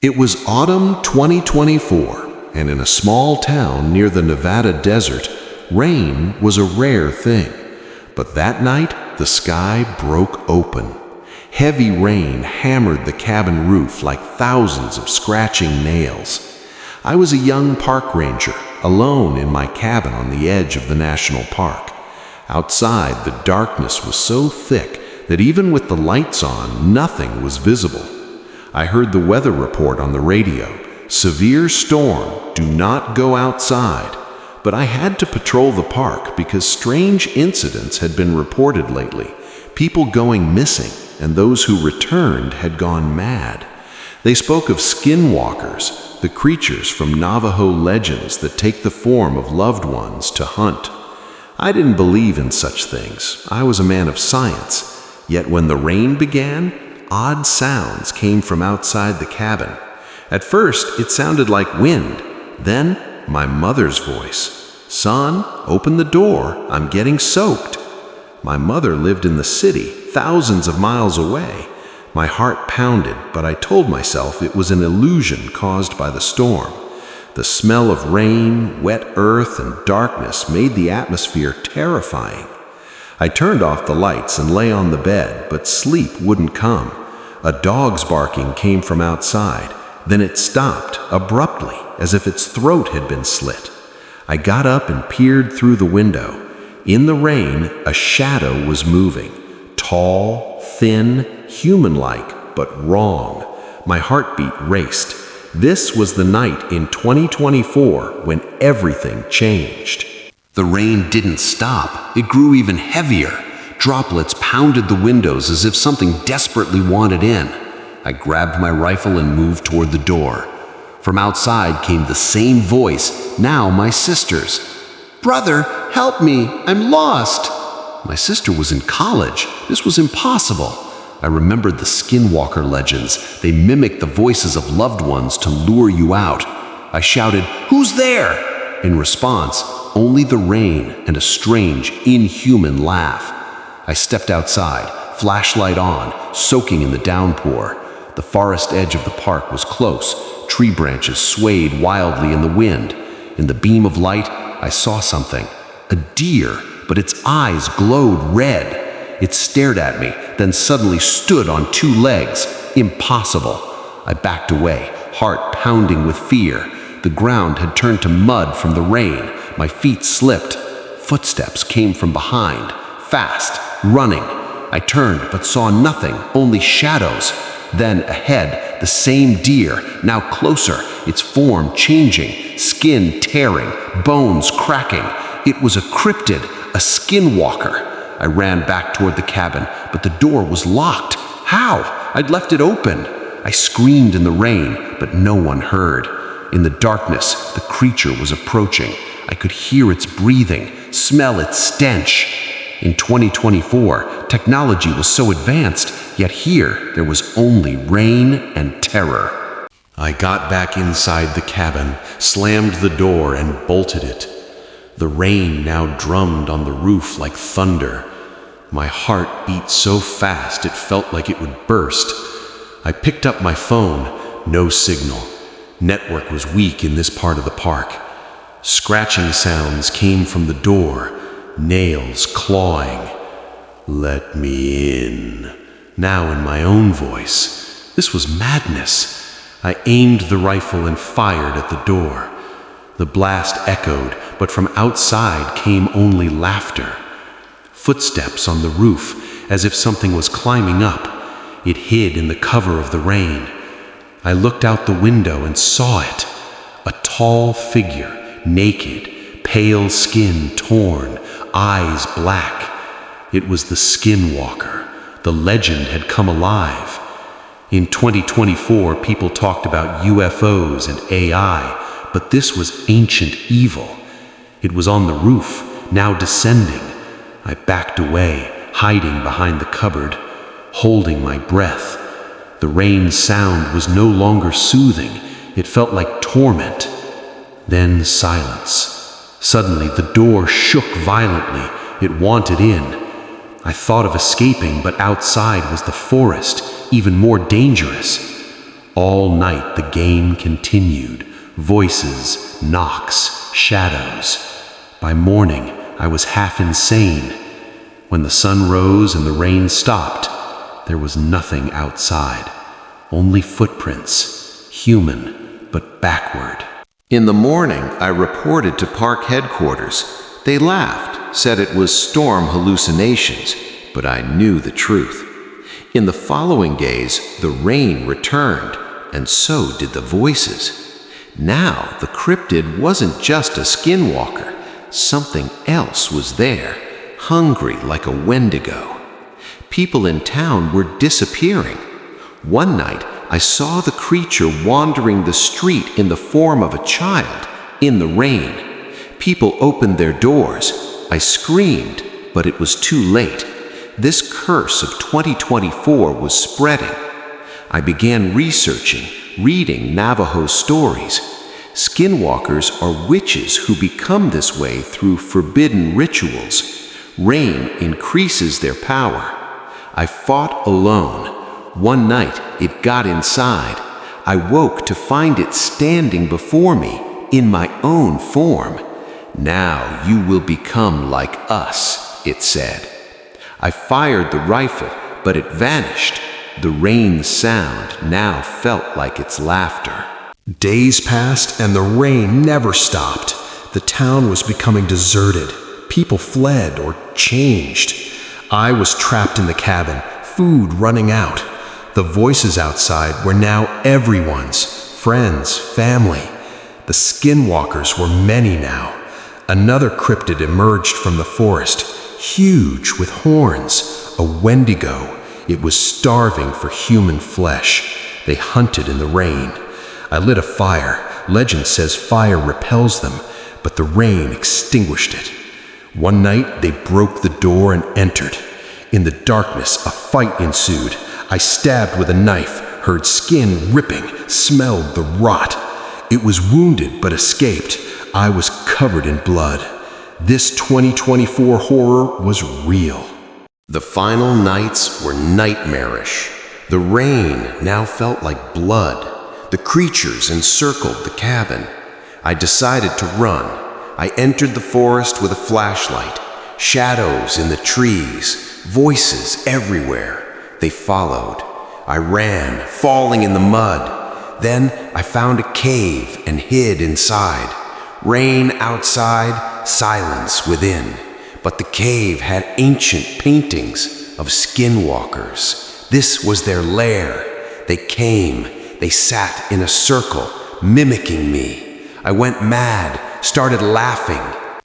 It was autumn 2024, and in a small town near the Nevada desert, rain was a rare thing. But that night, the sky broke open. Heavy rain hammered the cabin roof like thousands of scratching nails. I was a young park ranger, alone in my cabin on the edge of the national park. Outside, the darkness was so thick that even with the lights on, nothing was visible. I heard the weather report on the radio. Severe storm, do not go outside. But I had to patrol the park because strange incidents had been reported lately. People going missing, and those who returned had gone mad. They spoke of skinwalkers, the creatures from Navajo legends that take the form of loved ones to hunt. I didn't believe in such things. I was a man of science. Yet when the rain began, odd sounds came from outside the cabin. At first, it sounded like wind. Then, my mother's voice. "Son, open the door. I'm getting soaked." My mother lived in the city, thousands of miles away. My heart pounded, but I told myself it was an illusion caused by the storm. The smell of rain, wet earth, and darkness made the atmosphere terrifying. I turned off the lights and lay on the bed, but sleep wouldn't come. A dog's barking came from outside. Then it stopped, abruptly, as if its throat had been slit. I got up and peered through the window. In the rain, a shadow was moving. Tall, thin, human-like, but wrong. My heartbeat raced. This was the night in 2024 when everything changed. The rain didn't stop. It grew even heavier. Droplets pounded the windows as if something desperately wanted in. I grabbed my rifle and moved toward the door. From outside came the same voice, now my sister's. "Brother, help me, I'm lost." My sister was in college. This was impossible. I remembered the Skinwalker legends. They mimicked the voices of loved ones to lure you out. I shouted, "Who's there?" In response, only the rain and a strange, inhuman laugh. I stepped outside, flashlight on, soaking in the downpour. The forest edge of the park was close. Tree branches swayed wildly in the wind. In the beam of light, I saw something. A deer, but its eyes glowed red. It stared at me, then suddenly stood on two legs. Impossible. I backed away, heart pounding with fear. The ground had turned to mud from the rain. My feet slipped. Footsteps came from behind, fast, running. I turned but saw nothing, only shadows. Then ahead, the same deer, now closer, its form changing, skin tearing, bones cracking. It was a cryptid, a skinwalker. I ran back toward the cabin, but the door was locked. How? I'd left it open. I screamed in the rain, but no one heard. In the darkness, the creature was approaching. I could hear its breathing, smell its stench. In 2024, technology was so advanced, yet here there was only rain and terror. I got back inside the cabin, slammed the door, and bolted it. The rain now drummed on the roof like thunder. My heart beat so fast it felt like it would burst. I picked up my phone. No signal. Network was weak in this part of the park. Scratching sounds came from the door. Nails clawing. "Let me in." Now in my own voice. This was madness. I aimed the rifle and fired at the door. The blast echoed, but from outside came only laughter. Footsteps on the roof, as if something was climbing up. It hid in the cover of the rain. I looked out the window and saw it. A tall figure, naked, pale skin torn, eyes black. It was the Skinwalker. The legend had come alive. In 2024, people talked about UFOs and AI, but this was ancient evil. It was on the roof, now descending. I backed away, hiding behind the cupboard, holding my breath. The rain sound was no longer soothing. It felt like torment. Then silence. Suddenly, the door shook violently. It wanted in. I thought of escaping, but outside was the forest, even more dangerous. All night the game continued. Voices, knocks, shadows. By morning, I was half insane. When the sun rose and the rain stopped, there was nothing outside. Only footprints, human, but backward. In the morning, I reported to park headquarters. They laughed, said it was storm hallucinations, but I knew the truth. In the following days, the rain returned, and so did the voices. Now, the cryptid wasn't just a skinwalker. Something else was there, hungry like a Wendigo. People in town were disappearing. One night, I saw the creature wandering the street in the form of a child, in the rain. People opened their doors. I screamed, but it was too late. This curse of 2024 was spreading. I began researching, reading Navajo stories. Skinwalkers are witches who become this way through forbidden rituals. Rain increases their power. I fought alone. One night, it got inside. I woke to find it standing before me in my own form. "Now you will become like us," it said. I fired the rifle, but it vanished. The rain sound now felt like its laughter. Days passed and the rain never stopped. The town was becoming deserted. People fled or changed. I was trapped in the cabin, food running out. The voices outside were now everyone's, friends, family. The skinwalkers were many now. Another cryptid emerged from the forest, huge with horns, a Wendigo. It was starving for human flesh. They hunted in the rain. I lit a fire. Legend says fire repels them, but the rain extinguished it. One night, they broke the door and entered. In the darkness, a fight ensued. I stabbed with a knife, heard skin ripping, smelled the rot. It was wounded but escaped. I was covered in blood. This 2024 horror was real. The final nights were nightmarish. The rain now felt like blood. The creatures encircled the cabin. I decided to run. I entered the forest with a flashlight. Shadows in the trees, voices everywhere. They followed. I ran, falling in the mud. Then I found a cave and hid inside. Rain outside, silence within. But the cave had ancient paintings of skinwalkers. This was their lair. They came. They sat in a circle, mimicking me. I went mad, started laughing.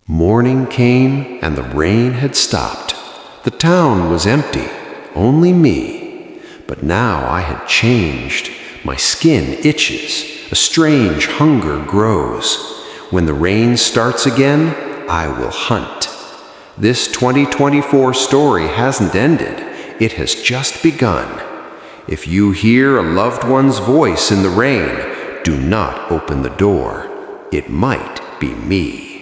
Morning came and the rain had stopped. The town was empty, only me. But now I had changed. My skin itches. A strange hunger grows. When the rain starts again, I will hunt. This 2024 story hasn't ended. It has just begun. If you hear a loved one's voice in the rain, do not open the door. It might be me.